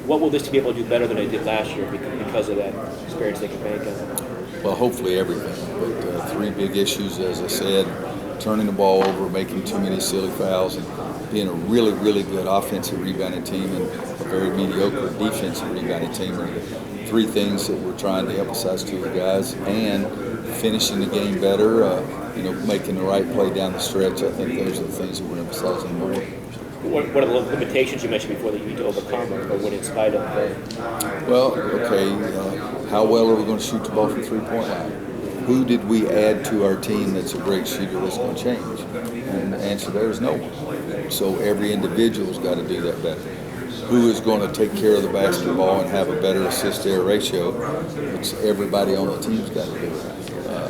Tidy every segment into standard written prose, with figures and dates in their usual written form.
What will this team be able to do better than they did last year because of that experience they can make? Well, hopefully everything. But three big issues, as I said, turning the ball over, making too many silly fouls, and being a really, really good offensive rebounding team and a very mediocre defensive rebounding team are the three things that we're trying to emphasize to the guys. And finishing the game better, making the right play down the stretch. I think those are the things that we're emphasizing more. What are the limitations you mentioned before that you need to overcome or win in spite of? Well, okay, how well are we going to shoot the ball from three-point line? Who did we add to our team that's a great shooter that's going to change? And the answer there is no one. So every individual's got to do that better. Who is going to take care of the basketball and have a better assist-to-air ratio? It's everybody on the team's got to do it.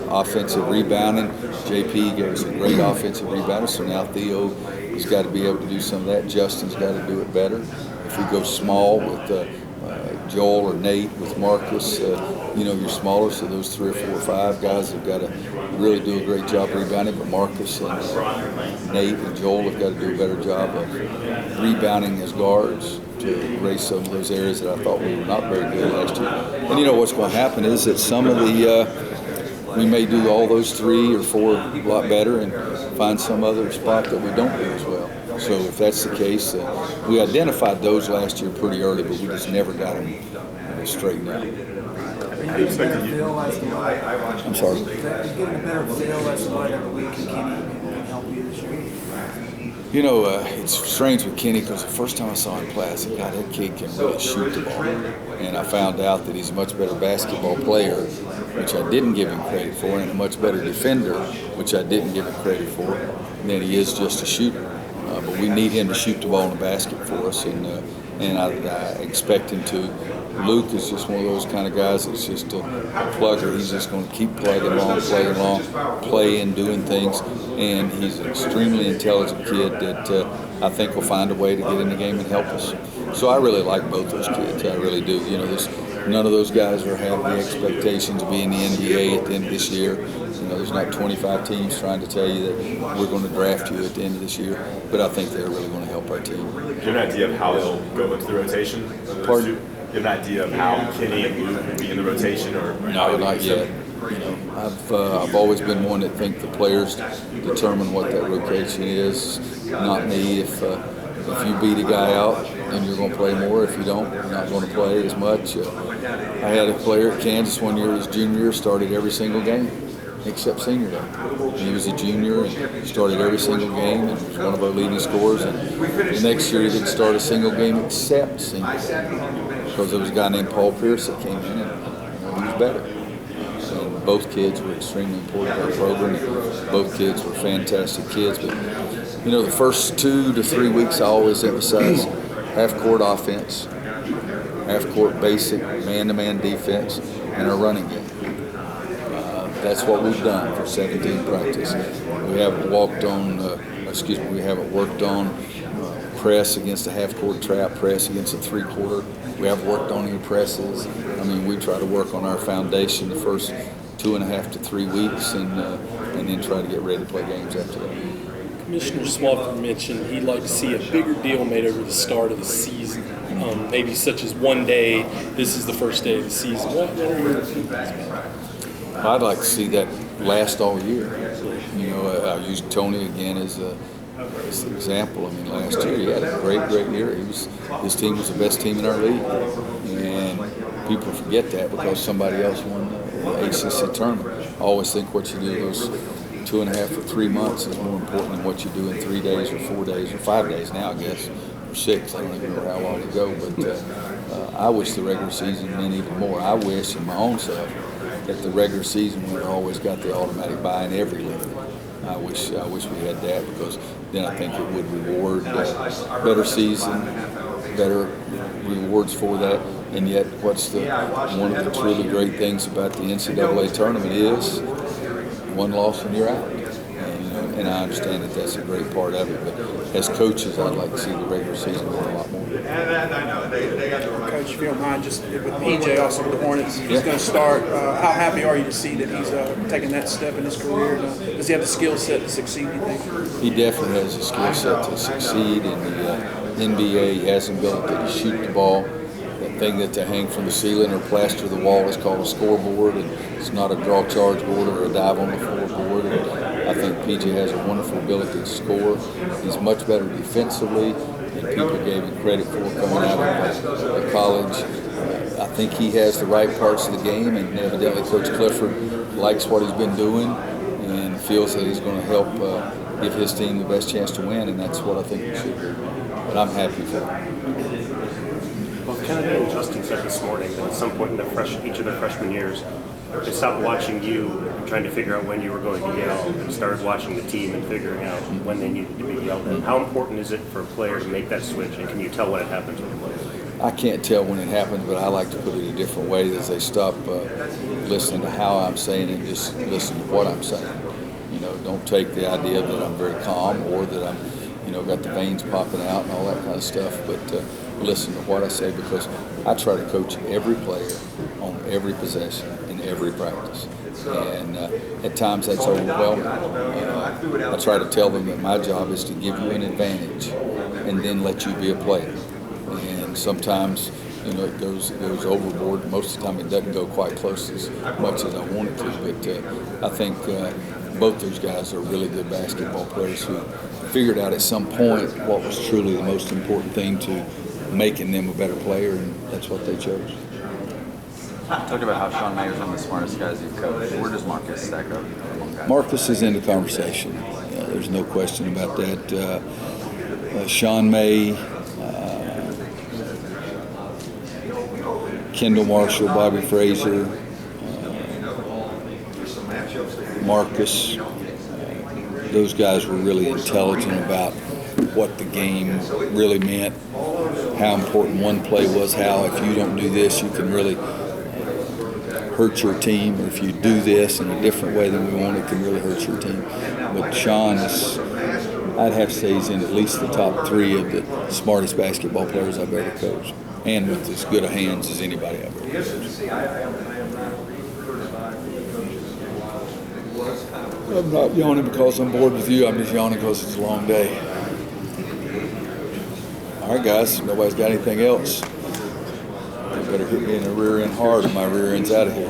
Offensive rebounding, JP gave us a great offensive rebounder, so now Theo has got to be able to do some of that. Justin's got to do it better. If we go small with Joel or Nate, with Marcus, you're smaller, so those 3 or 4 or 5 guys have got to really do a great job rebounding, but Marcus and Nate and Joel have got to do a better job of rebounding as guards to erase some of those areas that I thought we were not very good last year. And what's going to happen is that some of we may do all those 3 or 4 a lot better and find some other spot that we don't do as well. So if that's the case, we identified those last year pretty early, but we just never got them straightened out. I'm sorry. You're getting a better feel as to what every week can help you this year. It's strange with Kenny because the first time I saw him play, I said, God, that kid can really shoot the ball. And I found out that he's a much better basketball player, which I didn't give him credit for, and a much better defender, which I didn't give him credit for, than he is just a shooter. But we need him to shoot the ball in the basket for us, and I expect him to. Luke is just one of those kind of guys that's just a plugger. He's just going to keep plugging along, playing, doing things, and he's an extremely intelligent kid that I think will find a way to get in the game and help us. So I really like both those kids. I really do. None of those guys are having the expectations to be in the NBA at the end of this year. There's not 25 teams trying to tell you that we're going to draft you at the end of this year, but I think they're really going to help our team. Do you have an idea of how they'll go into the rotation? Pardon? Do you have an idea of how Kenny and Luke will be in the rotation? No, not yet. I've always been one that think the players determine what that rotation is, not me. If you beat a guy out, then you're going to play more. If you don't, you're not going to play as much. I had a player at Kansas one year, his junior year, started every single game except senior day. He was a junior and started every single game and was one of our leading scorers. And the next year he didn't start a single game except senior day because there was a guy named Paul Pierce that came in and he was better. And both kids were extremely important to our program. Both kids were fantastic kids. But the first 2 to 3 weeks I always emphasize half-court offense, half-court basic man-to-man defense, and our running game. That's what we've done for 17 practice. We haven't worked on press against a half-court trap, press against a three-quarter. We haven't worked on any presses. We try to work on our foundation the first 2.5 to 3 weeks and then try to get ready to play games after that. Commissioner Swafford mentioned he'd like to see a bigger deal made over the start of the season, maybe such as one day, this is the first day of the season. What are your opinions about? I'd like to see that last all year. I'll use Tony again as an example. Last year he had a great year. His team was the best team in our league, and people forget that because somebody else won the ACC tournament. I always think what you do those 2.5 or 3 months is more important than what you do in 3 days or 4 days or 5 days now, I guess, or 6. I don't even know how long to go, but I wish the regular season meant even more. I wish in my own self that the regular season we always got the automatic bye in every league. I wish we had that because then I think it would reward better season, better rewards for that. And yet, one of the truly great things about the NCAA tournament is one loss and you're out. And I understand that that's a great part of it. But as coaches, I'd like to see the regular season go a lot more. Coach, if you don't mind, just with EJ also with the Hornets, he's going to start. How happy are you to see that he's taking that step in his career? Does he have the skill set to succeed, you think? He definitely has the skill set to succeed in the NBA. He has the ability to shoot the ball. thing that they hang from the ceiling or plaster the wall is called a scoreboard, and it's not a draw charge board or a dive on the floor board. And I think PJ has a wonderful ability to score. He's much better defensively than people gave him credit for coming out of college. I think he has the right parts of the game, and evidently Coach Clifford likes what he's been doing and feels that he's going to help give his team the best chance to win, and that's what I think he should do. But I'm happy for him. Both Kennedy and Justin said this morning that at some point in each of their freshman years, they stopped watching you and trying to figure out when you were going to yell and started watching the team and figuring out when they needed to be yelled at. How important is it for a player to make that switch, and can you tell when it happens with a player? I can't tell when it happens, but I like to put it a different way, as they stop listening to how I'm saying it and just listen to what I'm saying. Don't take the idea that I'm very calm or that I'm, got the veins popping out and all that kind of stuff, but listen to what I say, because I try to coach every player on every possession in every practice. And at times that's overwhelming. I try to tell them that my job is to give you an advantage and then let you be a player. And sometimes, it goes overboard. Most of the time it doesn't go quite close as much as I want it to. But I think both those guys are really good basketball players who figured out at some point what was truly the most important thing to making them a better player, and that's what they chose. Talk about how Sean Mayer's one of the smartest guys you've coached. Where does Marcus stack up? Marcus is in the conversation. There's no question about that. Sean May, Kendall Marshall, Bobby Frazier, Marcus, those guys were really intelligent about what the game really meant, how important one play was, how if you don't do this, you can really hurt your team, or if you do this in a different way than we want, it can really hurt your team. But Sean is, I'd have to say he's in at least the top 3 of the smartest basketball players I've ever coached, and with as good a hands as anybody I've ever coached. I'm not yawning because I'm bored with you. I'm just yawning because it's a long day. All right, guys, nobody's got anything else. You better hit me in the rear end hard or my rear end's out of here.